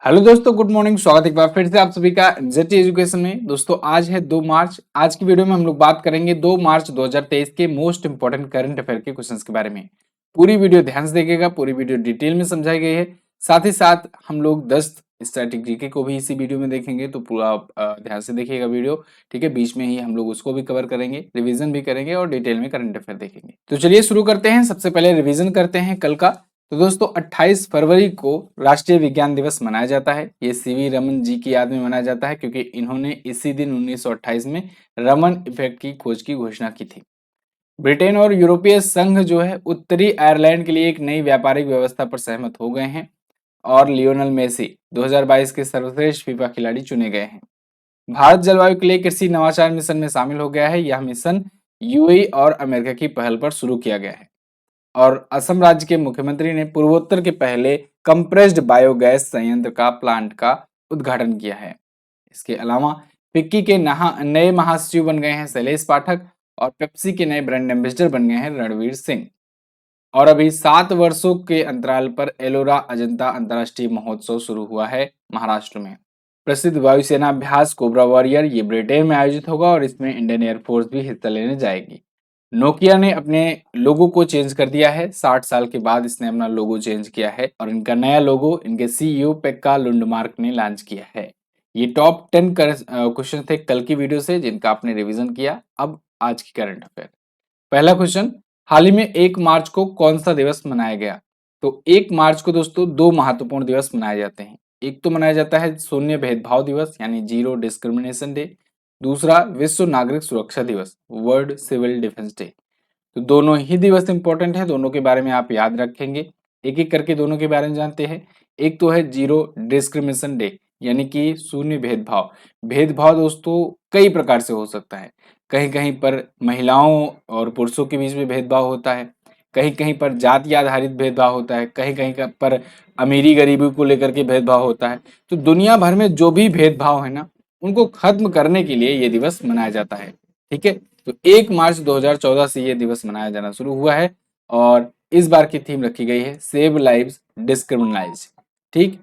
Hello दोस्तों, good morning. स्वागत है एक बार फिर से आप सभी का एनजेटी एजुकेशन में। दोस्तों आज है 2 मार्च। आज की वीडियो में हम लोग बात करेंगे 2 मार्च 2023 के मोस्ट इंपोर्टेंट करंट अफेयर के क्वेश्चंस के बारे में। पूरी वीडियो ध्यान से देखिएगा, पूरी वीडियो डिटेल में समझाई गई है। साथ ही साथ हम लोग 10 स्टैटिक जीके को भी इसी वीडियो में देखेंगे, तो पूरा ध्यान से देखिएगा वीडियो। ठीक है, बीच में ही हम लोग उसको भी कवर करेंगे, रिवीजन भी करेंगे और डिटेल में करंट अफेयर देखेंगे। तो चलिए शुरू करते हैं। सबसे पहले रिवीजन करते हैं कल का। तो दोस्तों 28 फरवरी को राष्ट्रीय विज्ञान दिवस मनाया जाता है। ये सीवी रमन जी की याद में मनाया जाता है, क्योंकि इन्होंने इसी दिन 1928 में रमन इफेक्ट की खोज की घोषणा की थी। ब्रिटेन और यूरोपीय संघ जो है उत्तरी आयरलैंड के लिए एक नई व्यापारिक व्यवस्था पर सहमत हो गए हैं। और लियोनेल मेसी 2022 के सर्वश्रेष्ठ फीफा खिलाड़ी चुने गए हैं। भारत जलवायु के लिए कृषि नवाचार मिशन में शामिल हो गया है। यह मिशन यूएई और अमेरिका की पहल पर शुरू किया गया है। और असम राज्य के मुख्यमंत्री ने पूर्वोत्तर के पहले कंप्रेस्ड बायोगैस संयंत्र का प्लांट का उद्घाटन किया है। इसके अलावा फिक्की के नए महासचिव बन गए हैं शैलेश पाठक, और पेप्सी के नए ब्रांड एम्बेसडर बन गए हैं रणवीर सिंह। और अभी 7 वर्षों के अंतराल पर एलोरा अजंता अंतर्राष्ट्रीय महोत्सव शुरू हुआ है महाराष्ट्र में। प्रसिद्ध वायुसेना अभ्यास कोबरा वॉरियर ये ब्रिटेन में आयोजित होगा, और इसमें इंडियन एयरफोर्स भी हिस्सा लेने जाएगी। नोकिया ने अपने लोगो को चेंज कर दिया है। 60 साल के बाद इसने अपना लोगो चेंज किया है, और इनका नया लोगो इनके सीईओ पेक्का लुंडमार्क ने लॉन्च किया है। ये टॉप 10 क्वेश्चन थे कल की वीडियो से, जिनका आपने रिवीजन किया। अब आज की करंट अफेयर। पहला क्वेश्चन, हाल ही में 1 मार्च को कौन सा दिवस मनाया गया? तो 1 मार्च को दोस्तों 2 महत्वपूर्ण दिवस मनाए जाते हैं। एक तो मनाया जाता है शून्य भेदभाव दिवस, यानी जीरो डिस्क्रिमिनेशन डे। दूसरा विश्व नागरिक सुरक्षा दिवस, वर्ल्ड सिविल डिफेंस डे। तो दोनों ही दिवस इंपॉर्टेंट है, दोनों के बारे में आप याद रखेंगे। एक एक करके दोनों के बारे में जानते हैं। एक तो है जीरो डिस्क्रिमिनेशन डे, यानी कि शून्य भेदभाव। भेदभाव दोस्तों कई प्रकार से हो सकता है। कहीं कहीं पर महिलाओं और पुरुषों के बीच में भेदभाव होता है, कहीं कहीं पर जाति आधारित भेदभाव होता है, कहीं कहीं पर अमीरी गरीबी को लेकर के भेदभाव होता है। तो दुनिया भर में जो भी भेदभाव है ना, उनको खत्म करने के लिए ये दिवस मनाया जाता है। ठीक है, तो 1 मार्च 2014 से ये दिवस मनाया जाना शुरू हुआ है, और इस बार की थीम रखी गई है सेव लाइव्स डिस्क्रिमिनाइज। ठीक,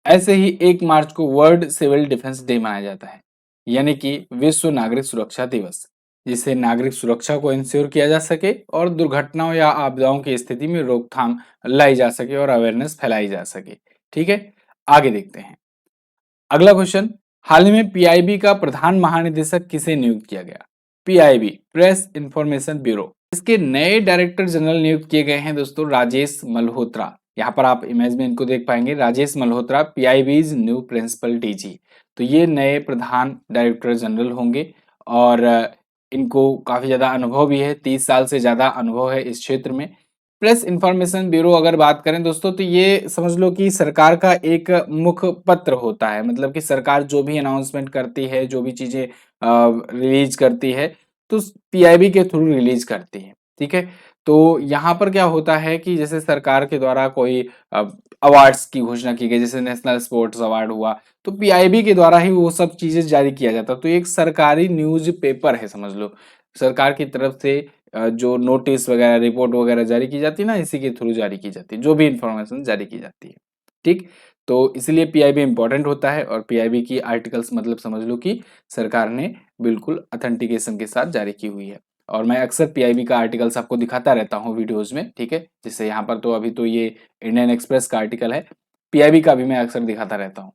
ऐसे ही 1 मार्च को वर्ल्ड सिविल डिफेंस डे मनाया जाता है, यानी कि विश्व नागरिक सुरक्षा दिवस, जिससे नागरिक सुरक्षा को इंश्योर किया जा सके और दुर्घटनाओं या आपदाओं की स्थिति में रोकथाम लाई जा सके और अवेयरनेस फैलाई जा सके। ठीक है, आगे देखते हैं। अगला क्वेश्चन, हाल ही में पीआईबी का प्रधान महानिदेशक किसे नियुक्त किया गया? पीआईबी प्रेस इंफॉर्मेशन ब्यूरो, इसके नए डायरेक्टर जनरल नियुक्त किए गए हैं दोस्तों राजेश मल्होत्रा। यहाँ पर आप इमेज में इनको देख पाएंगे, Rajesh Malhotra PIB's new principal DG. तो ये नए प्रधान डायरेक्टर जनरल होंगे, और इनको काफी ज्यादा अनुभव भी है, 30 साल से ज्यादा अनुभव है इस क्षेत्र में। प्रेस इंफॉर्मेशन ब्यूरो अगर बात करें दोस्तों, तो ये समझ लो कि सरकार का एक मुख्य पत्र होता है। मतलब कि सरकार जो भी अनाउंसमेंट करती है, जो भी चीजें रिलीज करती है, तो पीआईबी के थ्रू रिलीज करती है। ठीक है, तो यहाँ पर क्या होता है कि जैसे सरकार के द्वारा कोई अवार्ड्स की घोषणा की गई, जैसे नेशनल स्पोर्ट्स अवार्ड हुआ, तो पीआईबी के द्वारा ही वो सब चीजें जारी किया जाता। तो एक सरकारी न्यूज पेपर है, समझ लो। सरकार की तरफ से जो नोटिस वगैरह रिपोर्ट वगैरह जारी की जाती है ना, इसी के थ्रू जारी की जाती है, जो भी इंफॉर्मेशन जारी की जाती है। ठीक, तो इसलिए पीआईबी इंपॉर्टेंट होता है, और पीआईबी की आर्टिकल्स मतलब समझ लो कि सरकार ने बिल्कुल अथेंटिकेशन के साथ जारी की हुई है। और मैं अक्सर पीआईबी का आर्टिकल्स आपको दिखाता रहता हूँ वीडियोज में। ठीक है, जिससे यहाँ पर तो अभी तो ये इंडियन एक्सप्रेस का आर्टिकल है, पीआईबी का भी मैं अक्सर दिखाता रहता हूँ।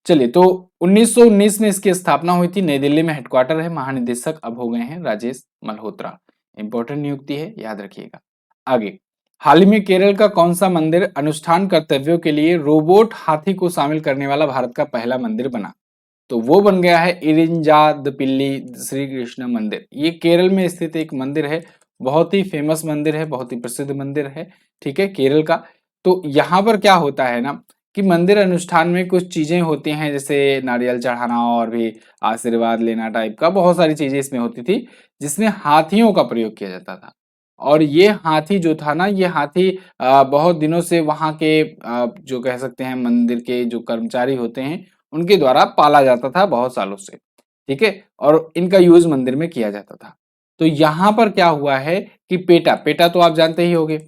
चलिए, तो 1919 में इसकी स्थापना हुई थी। नई दिल्ली में हेडक्वार्टर है। महानिदेशक अब हो गए हैं राजेश मल्होत्रा। इंपॉर्टेंट नियुक्ति है, याद रखिएगा। आगे, हाल ही में केरल का कौन सा मंदिर अनुष्ठान कर्तव्यों के लिए रोबोट हाथी को शामिल करने वाला भारत का पहला मंदिर बना? तो वो बन गया है इरिंजादपिल्ली श्री कृष्ण मंदिर। ये केरल में स्थित एक मंदिर है, बहुत ही फेमस मंदिर है, बहुत ही प्रसिद्ध मंदिर है। ठीक है, केरल का। तो यहाँ पर क्या होता है ना, कि मंदिर अनुष्ठान में कुछ चीजें होती हैं, जैसे नारियल चढ़ाना और भी आशीर्वाद लेना टाइप का, बहुत सारी चीजें इसमें होती थी, जिसमें हाथियों का प्रयोग किया जाता था। और ये हाथी जो था ना, ये हाथी बहुत दिनों से वहां के जो कह सकते हैं मंदिर के जो कर्मचारी होते हैं, उनके द्वारा पाला जाता था बहुत सालों से। ठीक है, और इनका यूज मंदिर में किया जाता था। तो यहाँ पर क्या हुआ है कि पेटा पेटा तो आप जानते ही होंगे,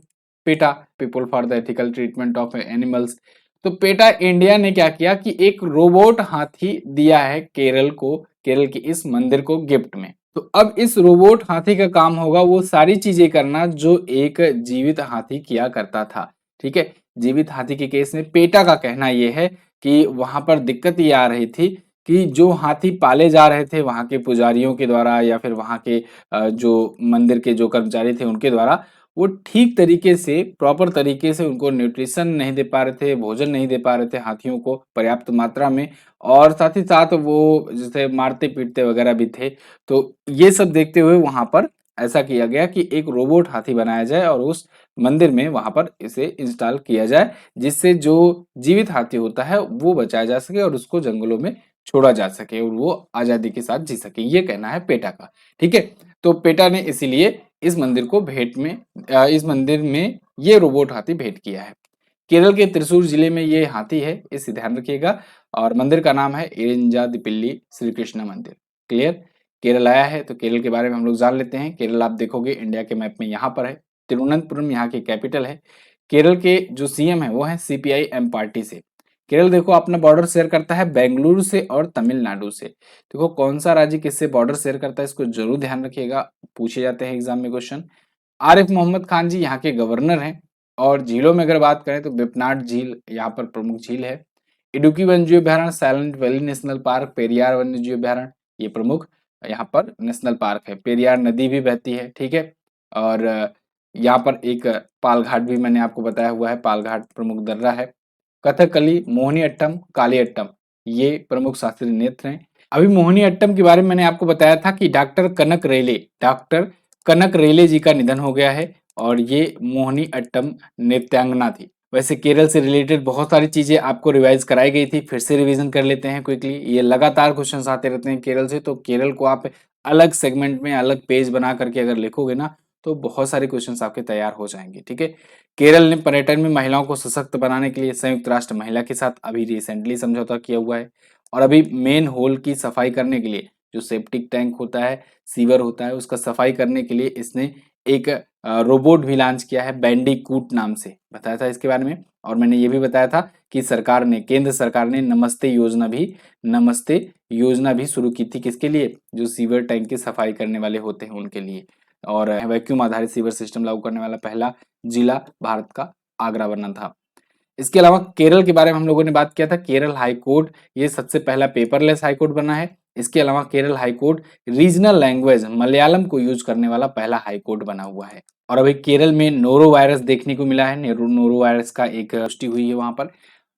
PETA people for the ethical treatment of animals. तो पेटा इंडिया ने क्या किया कि एक रोबोट हाथी दिया है केरल को, केरल के इस मंदिर को गिफ्ट में। तो अब इस रोबोट हाथी का काम होगा वो सारी चीजें करना जो एक जीवित हाथी किया करता था। ठीक है, जीवित हाथी के केस में पेटा का कहना यह है कि वहां पर दिक्कत ये आ रही थी कि जो हाथी पाले जा रहे थे वहां के पुजारियों के द्वारा या फिर वहां के जो मंदिर के जो कर्मचारी थे उनके द्वारा, वो ठीक तरीके से, प्रॉपर तरीके से उनको न्यूट्रिशन नहीं दे पा रहे थे, भोजन नहीं दे पा रहे थे हाथियों को पर्याप्त मात्रा में, और साथ ही साथ वो जैसे मारते पीटते वगैरह भी थे। तो ये सब देखते हुए वहां पर ऐसा किया गया कि एक रोबोट हाथी बनाया जाए और उस मंदिर में वहां पर इसे इंस्टॉल किया जाए, जिससे जो जीवित हाथी होता है वो बचाया जा सके और उसको जंगलों में छोड़ा जा सके और वो आजादी के साथ जी सके। ये कहना है पेटा का। ठीक है, तो पेटा ने इसीलिए इस मंदिर को भेंट में इस मंदिर में ये रोबोट हाथी भेंट किया है। केरल के त्रिशूर जिले में ये हाथी है, इसे ध्यान रखिएगा। और मंदिर का नाम है इरिंजादिपिल्ली श्री कृष्ण मंदिर। क्लियर, केरल आया है तो केरल के बारे में हम लोग जान लेते हैं। केरल आप देखोगे इंडिया के मैप में यहाँ पर है, तिरुवनंतपुरम यहाँ की कैपिटल है। केरल के जो सीएम है वो है सीपीआई एम पार्टी से। केरल देखो अपना बॉर्डर शेयर करता है बेंगलुरु से और तमिलनाडु से। देखो कौन सा राज्य किससे बॉर्डर शेयर करता है, इसको जरूर ध्यान रखिएगा, पूछे जाते हैं एग्जाम में क्वेश्चन। आरिफ मोहम्मद खान जी यहाँ के गवर्नर हैं। और झीलों में अगर बात करें तो वेम्बनाड झील यहाँ पर प्रमुख झील है। इडुक्की वन्यजीव अभयारण्य, silent valley national park, Periyar वन्यजीव अभयारण्य, ये प्रमुख यहाँ पर नेशनल पार्क है। पेरियार नदी भी बहती है। ठीक है, और यहाँ पर एक पालघाट भी मैंने आपको बताया हुआ है, पालघाट प्रमुख दर्रा है। कथकली, मोहिनीअट्टम, कालियट्टम, ये प्रमुख शास्त्रीय नृत्य हैं। अभी मोहिनीअट्टम के बारे में मैंने आपको बताया था कि डॉक्टर कनक रेले जी का निधन हो गया है और ये मोहिनीअट्टम नृत्यांगना थी। वैसे केरल से रिलेटेड बहुत सारी चीजें आपको रिवाइज कराई गई थी, फिर से रिवीजन कर लेते हैं क्विकली। ये लगातार क्वेश्चंस आते रहते हैं केरल से, तो केरल को आप अलग सेगमेंट में अलग पेज बना करके अगर लिखोगे ना तो बहुत सारे क्वेश्चंस आपके तैयार हो जाएंगे। ठीक है, केरल ने पर्यटन में महिलाओं को सशक्त बनाने के लिए संयुक्त राष्ट्र महिला के साथ अभी रिसेंटली समझौता किया हुआ है। और अभी मेन होल की सफाई करने के लिए, जो सेप्टिक टैंक होता है, सीवर होता है, उसका सफाई करने के लिए इसने एक रोबोट भी लॉन्च किया है बैंडीकूट नाम से, बताया था इसके बारे में। और मैंने ये भी बताया था कि केंद्र सरकार ने नमस्ते योजना भी शुरू की थी, किसके लिए, जो सीवर टैंक की सफाई करने वाले होते हैं उनके लिए। और वैक्यूम आधारित सीवर सिस्टम लागू करने वाला पहला जिला भारत का आगरा बना था। इसके अलावा केरल के बारे में हम लोगों ने बात किया था, केरल हाई कोर्ट ये सबसे पहला पेपरलेस हाई कोर्ट बना है। इसके अलावा Kerala high court regional language Malayalam को यूज करने वाला पहला हाई कोर्ट बना हुआ है। और अभी केरल में नोरो वायरस देखने को मिला है, नोरो वायरस का एक पुष्टि हुई है वहां पर।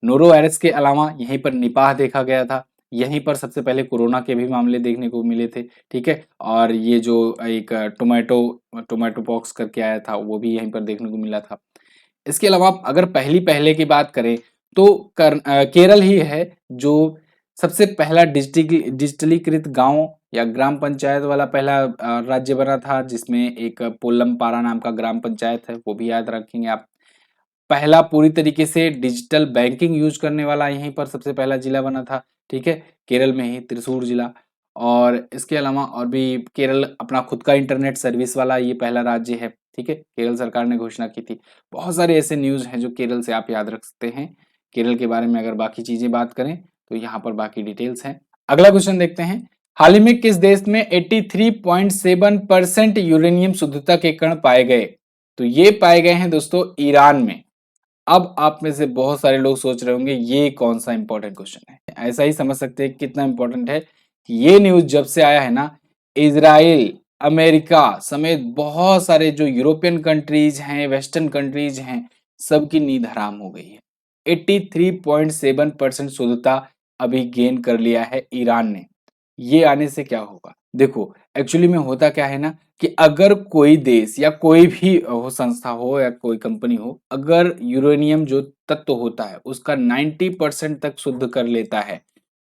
नोरो वायरस के अलावा यहीं पर निपाह देखा गया था, यहीं पर सबसे पहले कोरोना के भी मामले देखने को मिले थे। ठीक है, और ये जो एक टोमेटो पॉक्स करके आया था वो भी यहीं पर देखने को मिला था। इसके अलावा अगर पहले की बात करें तो केरल ही है जो सबसे पहला डिजिटलीकृत गांव या ग्राम पंचायत वाला पहला राज्य बना था, जिसमें एक पोल्लमपारा नाम का ग्राम पंचायत है, वो भी याद रखेंगे आप। पहला पूरी तरीके से डिजिटल बैंकिंग यूज करने वाला यहीं पर सबसे पहला जिला बना था। ठीक है, केरल में ही त्रिशूर जिला। और इसके अलावा और भी केरल अपना खुद का इंटरनेट सर्विस वाला ये पहला राज्य है। ठीक है, केरल सरकार ने घोषणा की थी। बहुत सारे ऐसे न्यूज हैं जो केरल से आप याद रख सकते हैं। केरल के बारे में अगर बाकी चीजें बात करें तो यहाँ पर बाकी डिटेल्स हैं। अगला क्वेश्चन देखते हैं, हाल ही में किस देश में 83.7% यूरेनियम शुद्धता के कण पाए गए? तो ये पाए गए हैं दोस्तों ईरान में। अब आप में से बहुत सारे लोग सोच रहे होंगे ये कौन सा इंपॉर्टेंट क्वेश्चन है, ऐसा ही समझ सकते हैं कितना इंपॉर्टेंट है। ये न्यूज जब से आया है ना, इजराइल, अमेरिका समेत बहुत सारे जो यूरोपियन कंट्रीज हैं, वेस्टर्न कंट्रीज हैं, सबकी नींद हराम हो गई है। 83.7% शुद्धता अभी गेन कर लिया है ईरान ने। ये आने से क्या होगा, देखो एक्चुअली में होता क्या है ना कि अगर कोई देश या कोई भी हो, संस्था हो या कोई कंपनी हो, अगर यूरेनियम जो तत्व होता है उसका 90% तक शुद्ध कर लेता है,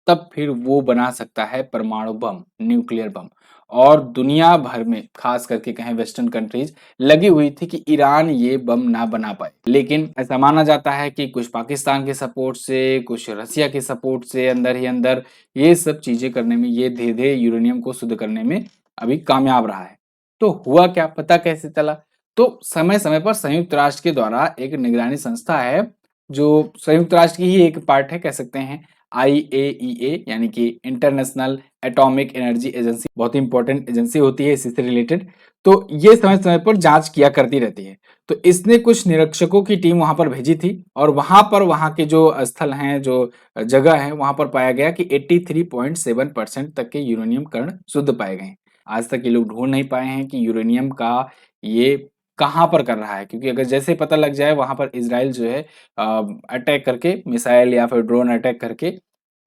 तब फिर वो बना सकता है परमाणु बम, न्यूक्लियर बम। और दुनिया भर में खास करके कहें वेस्टर्न कंट्रीज लगी हुई थी कि ईरान ये बम ना बना पाए, लेकिन ऐसा माना जाता है कि कुछ पाकिस्तान के सपोर्ट से, कुछ रसिया के सपोर्ट से अंदर ही अंदर ये सब चीजें करने में, ये धीरे धीरे यूरेनियम को शुद्ध करने में अभी कामयाब रहा है। तो हुआ क्या, पता कैसे चला? तो समय समय पर संयुक्त राष्ट्र के द्वारा एक निगरानी संस्था है जो संयुक्त राष्ट्र की ही एक पार्ट है, कह सकते हैं IAEA, यानी कि इंटरनेशनल एटॉमिक एनर्जी एजेंसी, बहुत ही इंपॉर्टेंट एजेंसी होती है इसी से रिलेटेड। तो ये समय समय पर जांच किया करती रहती है। तो इसने कुछ निरीक्षकों की टीम वहां पर भेजी थी और वहां पर वहां के जो स्थल हैं, जो जगह है, वहां पर पाया गया कि 83.7% तक के यूरेनियम कण शुद्ध पाए गए हैं। आज तक ये लोग ढूंढ नहीं पाए हैं कि यूरेनियम का ये कहाँ पर कर रहा है, क्योंकि अगर जैसे पता लग जाए वहां पर इजराइल जो है अटैक करके, मिसाइल या फिर ड्रोन अटैक करके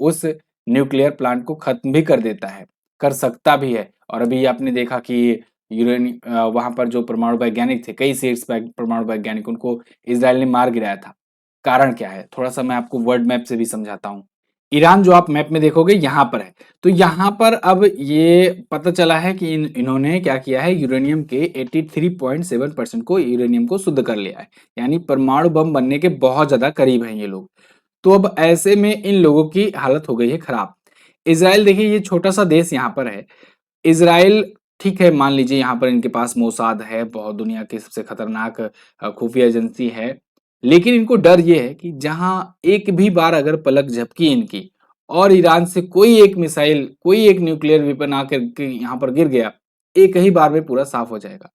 उस न्यूक्लियर प्लांट को खत्म भी कर देता है, कर सकता भी है। और अभी आपने देखा कि वहां पर जो परमाणु वैज्ञानिक थे, कई शीर्ष परमाणु वैज्ञानिक, उनको इजराइल ने मार गिराया था। कारण क्या है, थोड़ा सा मैं आपको वर्ल्ड मैप से भी समझाता हूँ। ईरान जो आप मैप में देखोगे यहाँ पर है, तो यहाँ पर अब ये पता चला है कि इन्होंने क्या किया है, यूरेनियम के 83.7% को, यूरेनियम को शुद्ध कर लिया है, यानी परमाणु बम बनने के बहुत ज्यादा करीब हैं ये लोग। तो अब ऐसे में इन लोगों की हालत हो गई है खराब। इसराइल देखिए, ये छोटा सा देश यहाँ पर है। इसराइल, ठीक है, मान लीजिए यहाँ पर इनके पास मोसाद है, बहुत दुनिया की सबसे खतरनाक खुफिया एजेंसी है। लेकिन इनको डर ये है कि जहां एक भी बार अगर पलक झपकी इनकी और ईरान से कोई एक मिसाइल, कोई एक न्यूक्लियर वेपन आकर के यहाँ पर गिर गया, एक ही बार में पूरा साफ हो जाएगा।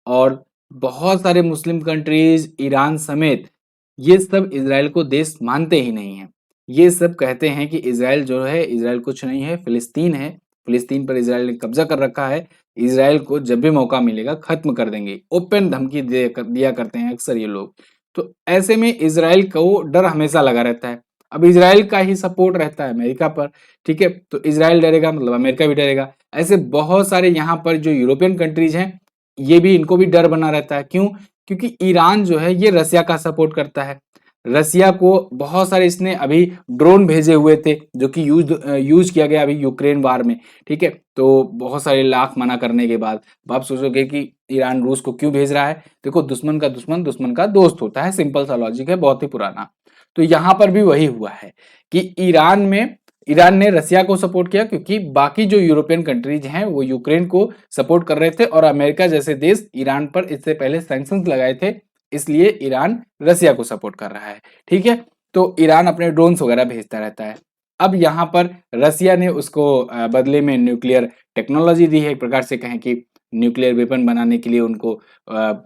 और बहुत सारे मुस्लिम कंट्रीज, ईरान समेत, ये सब इसराइल को देश मानते ही नहीं है। ये सब कहते हैं कि इसराइल जो है, इसराइल कुछ नहीं है, फिलिस्तीन है। फिलिस्तीन पर इसराइल ने कब्जा कर रखा है। इसराइल को जब भी मौका मिलेगा खत्म कर देंगे, ओपन धमकी दिया करते हैं अक्सर ये लोग। तो ऐसे में इसराइल को डर हमेशा लगा रहता है। अब इसराइल का ही सपोर्ट रहता है अमेरिका पर, ठीक है, तो इसराइल डरेगा मतलब अमेरिका भी डरेगा। ऐसे बहुत सारे यहाँ पर जो यूरोपियन कंट्रीज हैं, ये भी, इनको भी डर बना रहता है। क्यों? क्योंकि ईरान जो है ये रसिया का सपोर्ट करता है। रसिया को बहुत सारे इसने अभी ड्रोन भेजे हुए थे, जो कि यूज किया गया अभी यूक्रेन वार में, ठीक है। तो बहुत सारे लाख मना करने के बाद अब आप सोचोगे कि ईरान रूस को क्यों भेज रहा है। देखो, दुश्मन का दुश्मन दुश्मन का दोस्त होता है, सिंपल सा लॉजिक है, बहुत ही पुराना। तो यहाँ पर भी वही हुआ है कि ईरान ने रसिया को सपोर्ट किया, क्योंकि बाकी जो यूरोपियन कंट्रीज हैं वो यूक्रेन को सपोर्ट कर रहे थे, और अमेरिका जैसे देश ईरान पर इससे पहले सैंक्शंस लगाए थे, इसलिए ईरान रसिया को सपोर्ट कर रहा है, ठीक है। तो ईरान अपने ड्रोन्स वगैरह भेजता रहता है। अब यहाँ पर रसिया ने उसको बदले में न्यूक्लियर टेक्नोलॉजी दी है, एक प्रकार से कहें कि न्यूक्लियर वेपन बनाने के लिए उनको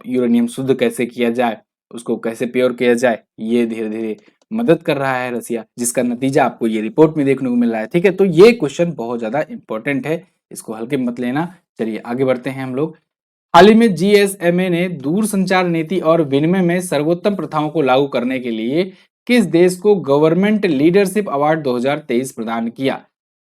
यूरेनियम शुद्ध कैसे किया जाए, उसको कैसे प्योर किया जाए, ये धीरे धीरे मदद कर रहा है रसिया, जिसका नतीजा आपको ये रिपोर्ट में देखने को मिल रहा है, ठीक है। तो ये क्वेश्चन बहुत ज्यादा इंपॉर्टेंट है, इसको हल्के में मत लेना। चलिए आगे बढ़ते हैं हम लोग। हाल ही में जीएसएमए ने दूरसंचार नीति और विनिमय में सर्वोत्तम प्रथाओं को लागू करने के लिए किस देश को गवर्नमेंट लीडरशिप अवार्ड 2023 प्रदान किया?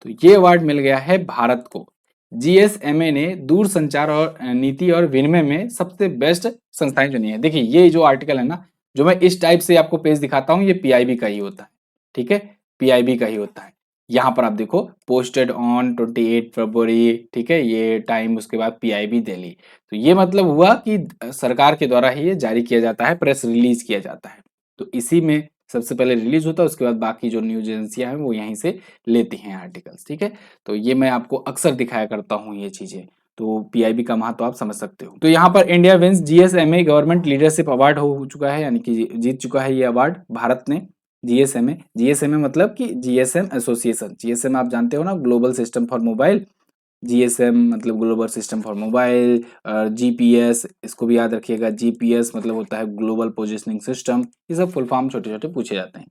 तो ये अवार्ड मिल गया है भारत को। जीएसएमए ने दूरसंचार और नीति और विनिमय में सबसे बेस्ट संस्थाएं चुनी है। देखिए, ये जो आर्टिकल है ना, जो मैं इस टाइप से आपको पेज दिखाता हूँ, ये पीआईबी का ही होता है, ठीक है, पीआईबी का ही होता है। यहाँ पर आप देखो, पोस्टेड ऑन 28 फरवरी, ठीक है, ये टाइम, उसके बाद पीआईबी दिल्ली। तो ये मतलब हुआ कि सरकार के द्वारा ही ये जारी किया जाता है, प्रेस रिलीज किया जाता है। तो इसी में सबसे पहले रिलीज होता है, उसके बाद बाकी जो न्यूज एजेंसियां हैं वो यहीं से लेती हैं आर्टिकल्स, ठीक है। तो ये मैं आपको अक्सर दिखाया करता हूँ ये चीजें। तो पीआईबी का महत्व आप समझ सकते हो। तो यहाँ पर India wins GSMA government leadership award हो चुका है, यानी कि जीत चुका है ये अवार्ड भारत ने। जीएसएमए मतलब कि जीएसएम एसोसिएशन, जीएसएम आप जानते हो ना, global system for mobile. GSM मतलब global system for mobile. GPS, इसको भी याद रखिएगा, जीपीएस मतलब होता है ग्लोबल पोजिशनिंग सिस्टम। ये सब फुल फॉर्म छोटे छोटे पूछे जाते हैं।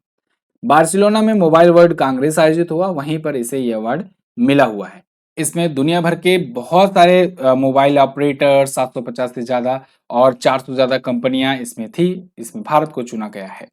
बार्सिलोना में मोबाइल वर्ल्ड कांग्रेस आयोजित हुआ, वहीं पर इसे ये अवार्ड मिला हुआ है। इसमें दुनिया भर के बहुत सारे मोबाइल ऑपरेटर, 750 से ज्यादा और 400 से ज्यादा कंपनियां इसमें थी। इसमें भारत को चुना गया है।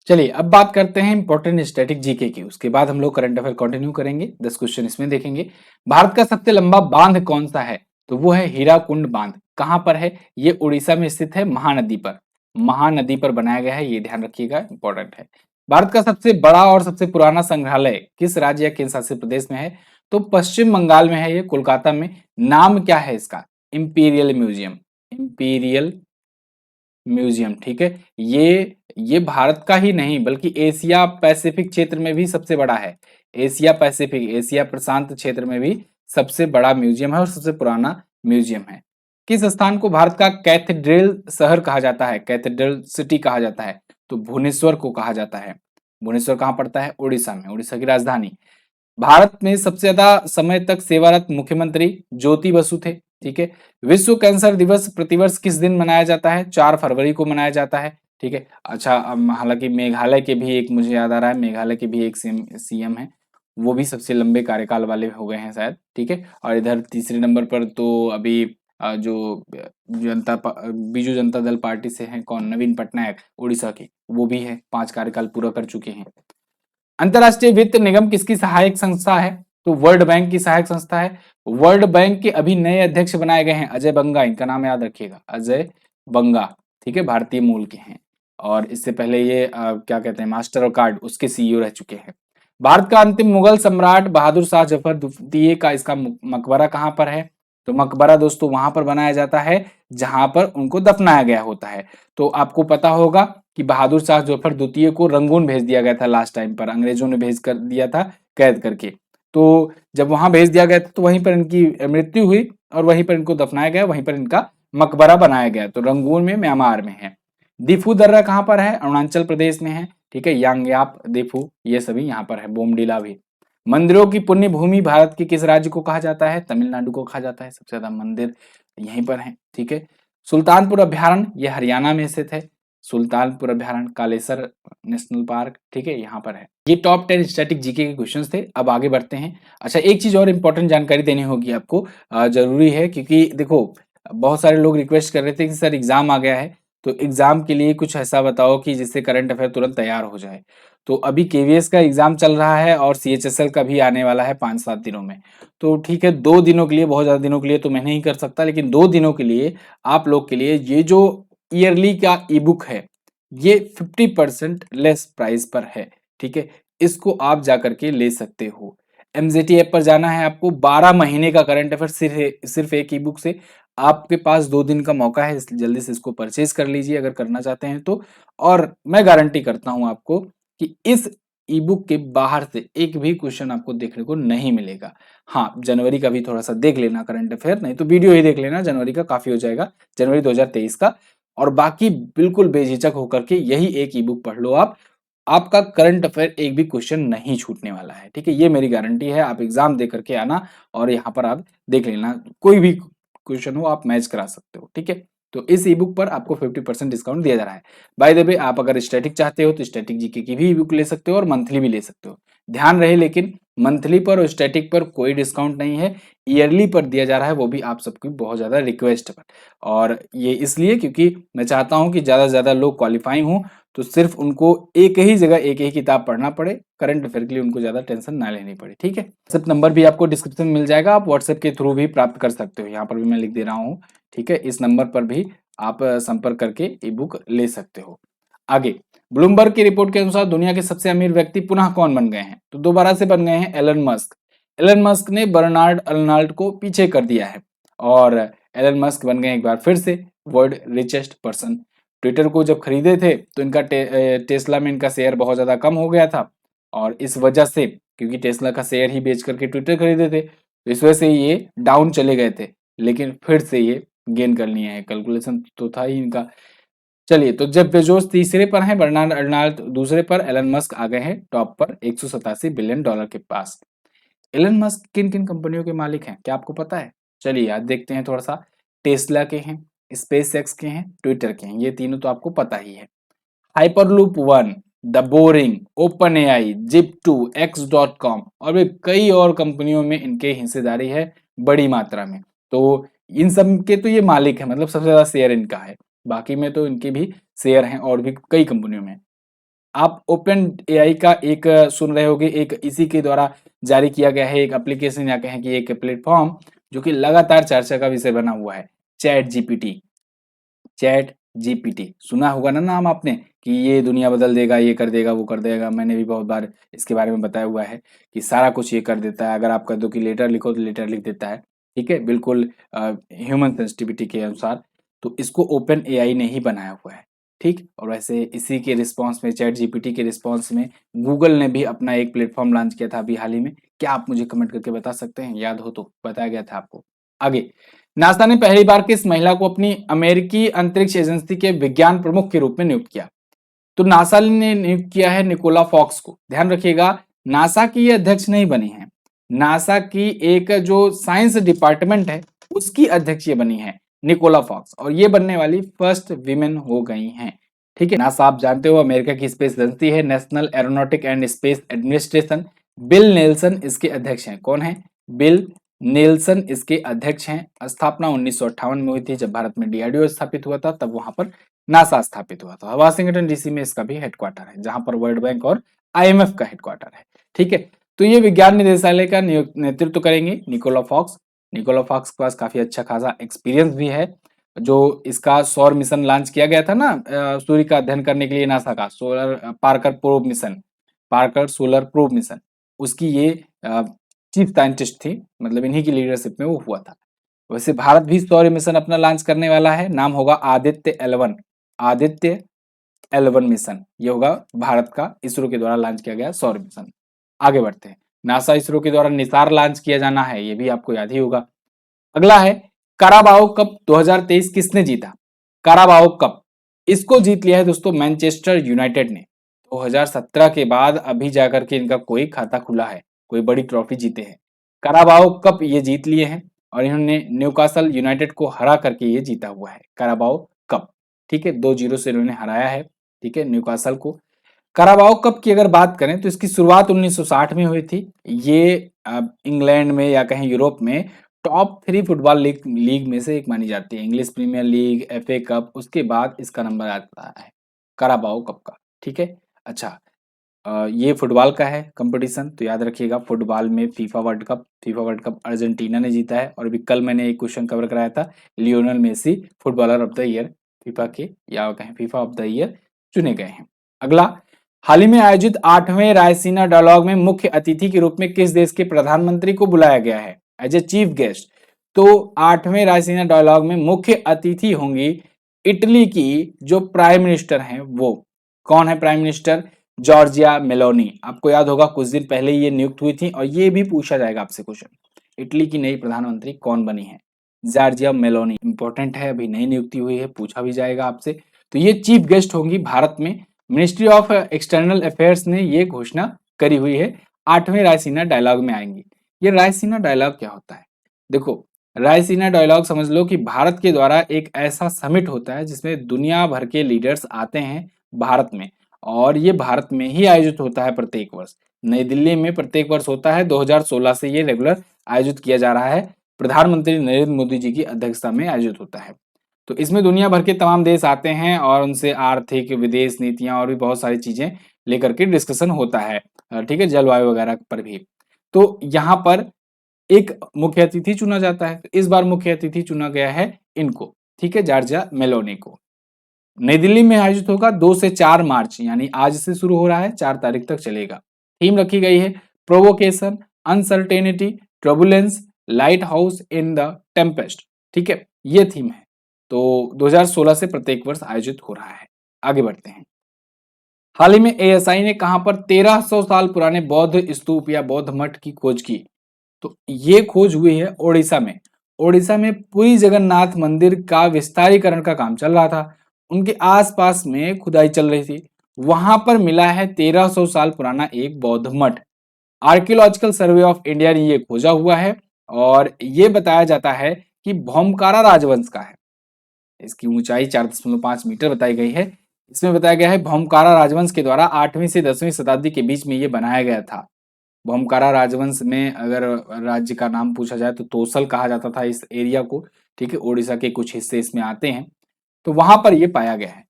चलिए अब बात करते हैं इंपॉर्टेंट स्टैटिक जीके की, उसके बाद हम लोग करंट अफेयर कंटिन्यू करेंगे। 10 क्वेश्चन इसमें देखेंगे। भारत का सबसे लंबा बांध कौन सा है? तो वो है हीराकुंड बांध। कहां पर है? ये उड़ीसा में स्थित है, महानदी पर। महानदी पर बनाया गया है, ये ध्यान रखिएगा, इंपॉर्टेंट है। भारत का सबसे बड़ा और सबसे पुराना संग्रहालय किस राज्य या केंद्र शासित प्रदेश में है? तो पश्चिम बंगाल में है, ये कोलकाता में। नाम क्या है इसका? Imperial museum. इंपीरियल म्यूजियम, ठीक है। ये भारत का ही नहीं बल्कि एशिया पैसिफिक क्षेत्र में भी सबसे बड़ा है। एशिया पैसिफिक, एशिया प्रशांत क्षेत्र में भी सबसे बड़ा म्यूजियम है और सबसे पुराना म्यूजियम है। किस स्थान को भारत का कैथेड्रल शहर कहा जाता है? कैथेड्रल सिटी कहा जाता है? तो भुवनेश्वर को कहा जाता है। भुवनेश्वर कहाँ पड़ता है? उड़ीसा में, उड़ीसा की राजधानी। भारत में सबसे ज्यादा समय तक सेवारत मुख्यमंत्री ज्योति बसु थे। ठीक है। विश्व कैंसर दिवस प्रतिवर्ष किस दिन मनाया जाता है? 4 फरवरी को मनाया जाता है। ठीक है। अच्छा, हालांकि मेघालय के भी एक, मुझे याद आ रहा है, मेघालय के भी एक सीएम है, वो भी सबसे लंबे कार्यकाल वाले हो गए हैं शायद। ठीक है। और इधर तीसरे नंबर पर तो अभी जो बीजू जनता दल पार्टी से हैं, कौन? नवीन पटनायक, उड़ीसा के, वो भी है, 5 कार्यकाल पूरा कर चुके हैं। अंतरराष्ट्रीय वित्त निगम किसकी सहायक संस्था है? तो वर्ल्ड बैंक की सहायक संस्था है। वर्ल्ड बैंक के अभी नए अध्यक्ष बनाए गए हैं अजय बंगा, इनका नाम याद रखिएगा, अजय बंगा। ठीक है, भारतीय मूल के हैं। और इससे पहले ये क्या कहते हैं, मास्टर कार्ड, उसके सीईओ रह चुके हैं। भारत का अंतिम मुगल सम्राट बहादुर शाह जफर द्वितीय का इसका मकबरा कहाँ पर है? तो मकबरा दोस्तों वहां पर बनाया जाता है जहां पर उनको दफनाया गया होता है। तो आपको पता होगा कि बहादुर शाह जफर द्वितीय को रंगून भेज दिया गया था लास्ट टाइम पर, अंग्रेजों ने भेज कर दिया था कैद करके। तो जब वहां भेज दिया गया था तो वहीं पर इनकी मृत्यु हुई और वहीं पर इनको दफनाया गया, वहीं पर इनका मकबरा बनाया गया। तो रंगून में, म्यांमार में है। दिफू दर्रा कहाँ पर है? अरुणाचल प्रदेश में है। ठीक है, यांगयाप, दिफू, ये सभी यहाँ पर है, बोमडीला भी। मंदिरों की पुण्य भूमि भारत के किस राज्य को कहा जाता है? तमिलनाडु को कहा जाता है, सबसे ज्यादा मंदिर यहीं पर है। ठीक है। सुल्तानपुर अभ्यारण्य, ये हरियाणा में स्थित है। सुल्तानपुर अभ्यारण्य, कालेसर नेशनल पार्क, ठीक है, यहाँ पर है। ये टॉप 10 स्टैटिक जीके के क्वेश्चंस थे। अब आगे बढ़ते हैं। अच्छा, एक चीज और इंपॉर्टेंट जानकारी देनी होगी आपको, जरूरी है, क्योंकि देखो बहुत सारे लोग रिक्वेस्ट कर रहे थे कि सर एग्जाम आ गया है, तो एग्जाम के लिए कुछ ऐसा बताओ कि जिससे करंट अफेयर तुरंत तैयार हो जाए। तो अभी केवीएस का एग्जाम चल रहा है और सीएचएसएल का भी आने वाला है 5-7 दिनों में। तो ठीक है, 2 दिनों के लिए, बहुत ज्यादा दिनों के लिए तो मैं नहीं कर सकता, लेकिन 2 दिनों के लिए आप लोग के लिए ये जो ईयरली का ई बुक है, ये 50% लेस प्राइस पर है। ठीक है, इसको आप जाकर के ले सकते हो। एमजेटी ऐप पर जाना है आपको, 12 महीने का करंट अफेयर सिर्फ एक ई बुक से। आपके पास 2 दिन का मौका है, जल्दी से इसको परचेज कर लीजिए अगर करना चाहते हैं तो। और मैं गारंटी करता हूं आपको कि इस ई बुक के बाहर से एक भी क्वेश्चन आपको देखने को नहीं मिलेगा। हाँ, जनवरी का भी थोड़ा सा देख लेना करंट अफेयर, नहीं तो वीडियो ही देख लेना, जनवरी का काफी हो जाएगा, जनवरी 2023 का। और बाकी बिल्कुल बेझिझक होकर के यही एक ई बुक पढ़ लो आप, आपका करंट अफेयर एक भी क्वेश्चन नहीं छूटने वाला है। ठीक है, ये मेरी गारंटी है। आप एग्जाम दे करके आना और यहाँ पर आप देख लेना, कोई भी क्वेश्चन हो आप मैच करा सकते हो। ठीक है, तो इस ई बुक पर आपको 50% डिस्काउंट दिया जा रहा है। बाय द वे, आप अगर स्टैटिक चाहते हो तो स्टैटिक जीके की भी ई बुक ले सकते हो और मंथली भी ले सकते हो। ध्यान रहे लेकिन मंथली पर और स्टैटिक पर कोई डिस्काउंट नहीं है, ईयरली पर दिया जा रहा है, वो भी आप सबकी बहुत ज्यादा रिक्वेस्ट पर। और ये इसलिए क्योंकि मैं चाहता हूं कि ज्यादा से ज्यादा लोग क्वालिफाई हों, तो सिर्फ उनको एक ही जगह एक ही किताब पढ़ना पड़े, करंट अफेयर के लिए उनको ज्यादा टेंशन ना लेनी पड़े। ठीक है, व्हाट्सएप नंबर भी आपको डिस्क्रिप्शन में मिल जाएगा, आप व्हाट्सएप के थ्रू भी प्राप्त कर सकते हो, यहाँ पर भी मैं लिख दे रहा हूँ। ठीक है, इस नंबर पर भी आप संपर्क करके ई बुक ले सकते हो। आगे, ब्लूमबर्ग की रिपोर्ट के अनुसार दुनिया के सबसे अमीर व्यक्ति पुनः कौन बन गए हैं? तो दोबारा से बन गए हैं एलन मस्क। एलन मस्क ने बर्नार्ड अर्नल्ड को पीछे कर दिया है और एलन मस्क बन गए एक बार फिर से वर्ल्ड रिचेस्ट पर्सन। ट्विटर को जब खरीदे थे तो इनका टेस्ला में इनका शेयर बहुत ज्यादा कम हो गया था, और इस वजह से, क्योंकि टेस्ला का शेयर ही बेच करके ट्विटर खरीदे थे, तो इस वजह से ये डाउन चले गए थे, लेकिन फिर से ये गेन कर लिए हैं। कैलकुलेशन तो था ही इनका। चलिए, तो जब बेजोस तीसरे पर हैं, बर्नार्ड अर्नाल्ड दूसरे पर, एलन मस्क आ गए हैं टॉप पर $187 बिलियन के पास। एलन मस्क किन किन कंपनियों के मालिक हैं, क्या आपको पता है? चलिए याद देखते हैं थोड़ा सा। टेस्ला के हैं, स्पेस एक्स के हैं, ट्विटर के हैं, ये तीनों तो आपको पता ही है। Hyperloop one, the Boring, Open AI, Zip2, X.com और भी कई और कंपनियों में इनके हिस्सेदारी है बड़ी मात्रा में। तो इन सब के तो ये मालिक है, मतलब सबसे ज्यादा शेयर इनका है। बाकी में तो इनके भी शेयर हैं और भी कई कंपनियों में। आप ओपन एआई का एक सुन रहे होगे, एक इसी के द्वारा जारी किया गया है एक एप्लीकेशन, या कहें कि एक प्लेटफॉर्म जो कि लगातार चर्चा का विषय बना हुआ है, चैट जीपीटी। चैट जीपीटी सुना होगा ना नाम आपने, कि ये दुनिया बदल देगा, ये कर देगा, वो कर देगा। मैंने भी बहुत बार इसके बारे में बताया हुआ है कि सारा कुछ ये कर देता है। अगर आप कह दो कि लेटर लिखो तो लेटर लिख देता है। ठीक है, बिल्कुल ह्यूमन सेंसिटिविटी के अनुसार। तो इसको ओपन एआई ने ही बनाया हुआ है। ठीक, और वैसे इसी के रिस्पॉन्स में, चैट जीपीटी के रिस्पॉन्स में, गूगल ने भी अपना एक प्लेटफॉर्म लॉन्च किया था अभी हाल ही में। क्या आप मुझे कमेंट करके बता सकते हैं? याद हो तो बताया गया था आपको। आगे, नासा ने पहली बार किस महिला को अपनी अमेरिकी अंतरिक्ष एजेंसी के विज्ञान प्रमुख के रूप में नियुक्त किया? तो नासा ने नियुक्त किया है निकोला फॉक्स को। ध्यान रखिएगा, नासा की ये अध्यक्ष नहीं बनी है, नासा की एक जो साइंस डिपार्टमेंट है उसकी अध्यक्ष ये बनी है निकोला फॉक्स, और ये बनने वाली फर्स्ट विमेन हो गई हैं। ठीक है, नासा आप जानते हो अमेरिका की स्पेस एजेंसी है, national aeronautic and space administration. Bill Nelson इसके अध्यक्ष हैं। कौन है? बिल नेल्सन इसके अध्यक्ष हैं। स्थापना 1958 में हुई थी, जब भारत में डीआरडीओ स्थापित हुआ था, तब वहां पर नासा स्थापित हुआ था। वाशिंगटन डीसी में इसका भी हेडक्वार्टर है, जहां पर वर्ल्ड बैंक और आईएमएफ का हेडक्वार्टर है। ठीक है, तो ये विज्ञान निदेशालय का नेतृत्व करेंगे निकोला फॉक्स। निकोला फॉक्स के पास काफी अच्छा खासा एक्सपीरियंस भी है। जो इसका सौर मिशन लॉन्च किया गया था ना, सूर्य का अध्ययन करने के लिए नासा का solar Parker probe mission, Parker solar probe mission, उसकी ये चीफ साइंटिस्ट थी, मतलब इन्हीं की लीडरशिप में वो हुआ था। वैसे भारत भी सौर मिशन अपना लॉन्च करने वाला है, नाम होगा Aditya L1। Aditya L1 mission ये होगा भारत का इसरो के द्वारा लॉन्च किया गया सौर मिशन। आगे बढ़ते हैं, नासा इसरो के द्वारा निसार लॉन्च किया जाना है, ये भी आपको याद ही होगा। अगला है काराबाओ कप 2023 किसने जीता? काराबाओ कप इसको जीत लिया है दोस्तों मैनचेस्टर यूनाइटेड ने। 2017 के बाद अभी जाकर के इनका कोई खाता खुला है, कोई बड़ी ट्रॉफी जीते हैं। काराबाओ कप ये जीत लिए हैं और इन्होंने न्यूकासल यूनाइटेड को हरा करके ये जीता हुआ है काराबाओ कप। ठीक है, 2-0 से इन्होंने हराया है, ठीक है, न्यूकासल को। काराबाओ कप की अगर बात करें तो इसकी शुरुआत 1960 में हुई थी। ये इंग्लैंड में या कहीं यूरोप में टॉप 3 फुटबॉल लीग में से एक मानी जाती है। English Premier League, FA Cup, उसके बाद इसका नंबर आता है काराबाओ कप का। ठीक है, अच्छा, ये फुटबॉल का है कंपटीशन, तो याद रखिएगा फुटबॉल में फीफा वर्ल्ड कप अर्जेंटीना ने जीता है। और अभी कल मैंने एक क्वेश्चन कवर कराया था, Lionel Messi footballer of the year FIFA के या कहें फीफा ऑफ द ईयर चुने गए हैं। अगला, हाल ही में आयोजित 8वें रायसीना डायलॉग में मुख्य अतिथि के रूप में किस देश के प्रधानमंत्री को बुलाया गया है एज ए चीफ गेस्ट? तो 8वें रायसीना डायलॉग में मुख्य अतिथि होंगी इटली की जो प्राइम मिनिस्टर हैं वो। कौन है प्राइम मिनिस्टर? Giorgia Meloni. आपको याद होगा कुछ दिन पहले ये नियुक्त हुई थी और ये भी पूछा जाएगा आपसे क्वेश्चन, इटली की नई प्रधानमंत्री कौन बनी है? Giorgia Meloni. इंपॉर्टेंट है, अभी नई नियुक्ति हुई है, पूछा भी जाएगा आपसे। तो ये चीफ गेस्ट होंगी भारत में। मिनिस्ट्री ऑफ एक्सटर्नल अफेयर्स ने ये घोषणा करी हुई है, 8वें रायसीना डायलॉग में आएंगी। ये रायसीना डायलॉग क्या होता है? देखो, रायसीना डायलॉग समझ लो कि भारत के द्वारा एक ऐसा समिट होता है जिसमें दुनिया भर के लीडर्स आते हैं भारत में, और ये भारत में ही आयोजित होता है प्रत्येक वर्ष। नई दिल्ली में प्रत्येक वर्ष होता है, 2016 से ये रेगुलर आयोजित किया जा रहा है। प्रधानमंत्री नरेंद्र मोदी जी की अध्यक्षता में आयोजित होता है। तो इसमें दुनिया भर के तमाम देश आते हैं और उनसे आर्थिक, विदेश नीतियां और भी बहुत सारी चीजें लेकर के डिस्कशन होता है। ठीक है, जलवायु वगैरह पर भी। तो यहाँ पर एक मुख्य अतिथि चुना जाता है। इस बार मुख्य अतिथि चुना गया है इनको, ठीक है, जॉर्जिया मेलोनी को। नई दिल्ली में आयोजित होगा 2 से 4 मार्च, यानी आज से शुरू हो रहा है, 4 तारीख तक चलेगा। थीम रखी गई है provocation, uncertainty, turbulence, light house in the tempest. ठीक है, ये थीम है। तो 2016 से प्रत्येक वर्ष आयोजित हो रहा है। आगे बढ़ते हैं, हाल ही में एएसआई ने कहां पर 1300 साल पुराने बौद्ध स्तूप या बौद्ध मठ की खोज की? तो ये खोज हुई है ओडिशा में। ओडिशा में पुरी जगन्नाथ मंदिर का विस्तारीकरण का काम चल रहा था, उनके आसपास में खुदाई चल रही थी, वहां पर मिला है 1300 साल पुराना एक बौद्ध मठ। आर्कियोलॉजिकल सर्वे ऑफ इंडिया ने ये खोजा हुआ है और ये बताया जाता है कि भौमकारा राजवंश का है। इसकी ऊंचाई 4.5 मीटर बताई गई है। इसमें बताया गया है भौमकारा राजवंश के द्वारा 8वीं से 10वीं शताब्दी के बीच में ये बनाया गया था। भौमकारा राजवंश में अगर राज्य का नाम पूछा जाए तो तोसल कहा जाता था इस एरिया को। ठीक है, उड़ीसा के कुछ हिस्से इसमें आते हैं, तो वहां पर ये पाया गया है।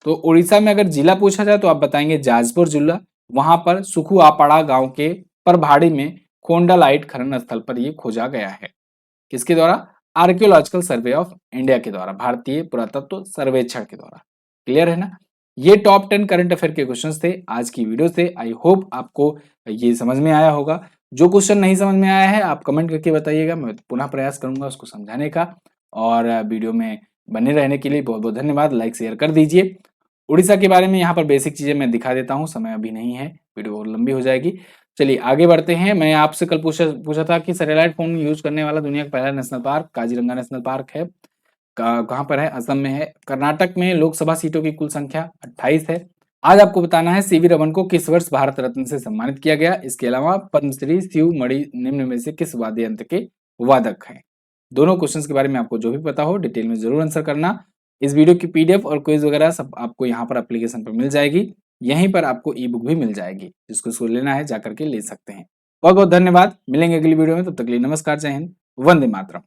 तो उड़ीसा में अगर जिला पूछा जाए तो आप बताएंगे जाजपुर जिला। वहां पर सुखुआपाड़ा गांव के परभाड़ी में कोंडालाइट खनन स्थल पर ये खोजा गया है। किसके द्वारा? आर्कियोलॉजिकल सर्वे ऑफ इंडिया के द्वारा, भारतीय पुरातत्व सर्वेक्षण के द्वारा। क्लियर है ना? ये टॉप 10 करंट अफेयर के क्वेश्चंस थे आज की वीडियो से। आई होप आपको ये समझ में आया होगा। जो क्वेश्चन नहीं समझ में आया है आप कमेंट करके बताइएगा, मैं पुनः प्रयास करूंगा उसको समझाने का। और वीडियो में बने रहने के लिए बहुत बहुत धन्यवाद। लाइक शेयर कर दीजिए। उड़ीसा के बारे में यहाँ पर बेसिक चीजें मैं दिखा देता हूँ, समय अभी नहीं है, वीडियो बहुत लंबी हो जाएगी। चलिए आगे बढ़ते हैं। मैं आपसे कल पूछा था कि सैटेलाइट फोन यूज करने वाला दुनिया का पहला national park Kaziranga national park है, कहाँ पर है? असम में है। कर्नाटक में लोकसभा सीटों की कुल संख्या 28 है। आज आपको बताना है सीवी रमन को किस वर्ष भारत रत्न से सम्मानित किया गया। इसके अलावा पद्मश्री शिव मणि निम्न में से किस वाद्य यंत्र के वादक हैं। दोनों क्वेश्चंस के बारे में आपको जो भी पता हो डिटेल में जरूर आंसर करना। इस वीडियो की पीडीएफ और क्विज वगैरह सब आपको यहाँ पर एप्लीकेशन पर मिल जाएगी। यहीं पर आपको ई बुक भी मिल जाएगी, जिसको इसको लेना है जाकर के ले सकते हैं। बहुत बहुत धन्यवाद, मिलेंगे अगली वीडियो में, तब तक के लिए नमस्कार, जय हिंद, वंदे मातरम।